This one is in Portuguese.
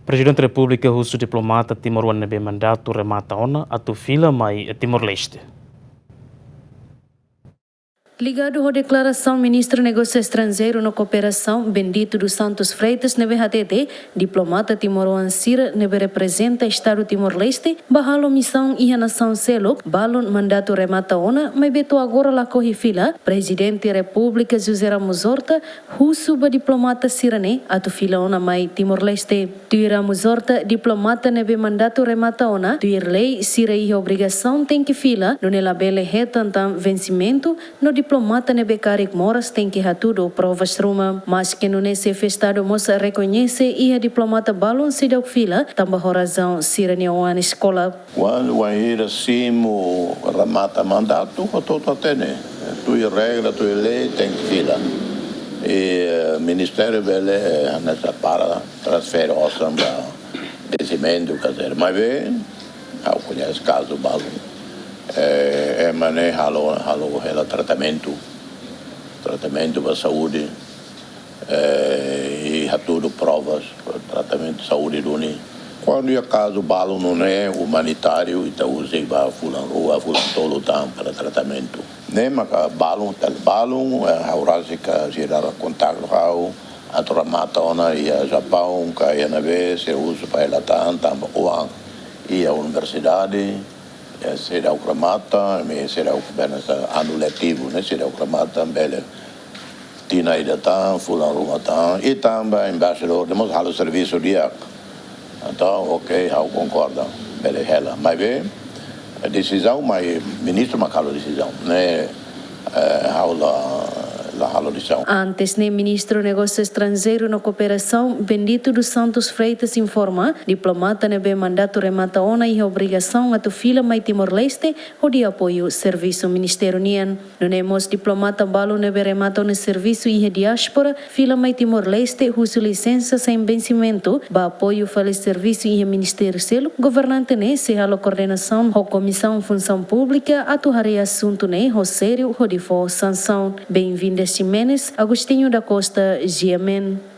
Prezidente Repu husu diplomata Timoroan nebe mandatu remata ona atau fila mai Timor-Leste. Ligado à declaração Ministro Negócio Estrangeiro na Cooperação Bendito dos Santos Freitas nebe HTT, diplomata Timoroan Sira nebe representa Estado Timor-Leste, bahalo missão e a nação selok, balon mandatu remata ona, mas beto agora lá corre fila, Presidente República José Ramos Horta, husu ba diplomata Sirane, atu fila ona mai Timor-Leste. Tuir Ramos Horta, diplomata nebe mandatu remata ona, tuir lei Sira e obrigação tem que fila, no nelabele retantam vencimento, no diplomata nebe karik moras tem que hatudo provas truma, mas que no nesse festado moça reconhece e a diplomata balon se deu fila, tamba razão Siraniawan escola. Quando vai ir assim o remata mandatu, o todo até né, tu regra, tu lei tem que fila. E o Ministério vele nessa para transfere o samba vencimento, quer dizer, mas bem, eu conheço caso balon. Mané halo tratamento para saúde e tudo provas tratamento de saúde do uni. Quando é caso balo não é humanitário, então usei para fulan rua fulan tolo tam para tratamento. Nem mas balo a Eurasica gerar contato ao a remata ona e a Japão que é na vez se usa para ela tam e a universidade será o remata, será o ano letivo, né? Será o remata, bele, tina ida tan, fulan ruma tan, e também embaixador, temos o serviço dia. Então, ok, eu concordo, bele ela. Mas bem, a decisão, mas ministro marcou a decisão, né? Antes, o Ministro Negócio Estrangeiro na Cooperação Bendito dos Santos Freitas informa, diplomata nebe mandatu remata ona e obrigação a tu fila mai Timor-Leste ou de apoio serviço Ministério Nian. No nemos diplomata balo nebe remata no serviço e diáspora, fila mai Timor-Leste husu licença sem vencimento, ba apoio fale serviço e Ministério Selo, governante ne se halo coordenação ou comissão função pública atuare assunto ne ho sério ho de sanção. Bem-vindo Jimenez, Agostinho da Costa, Giamen.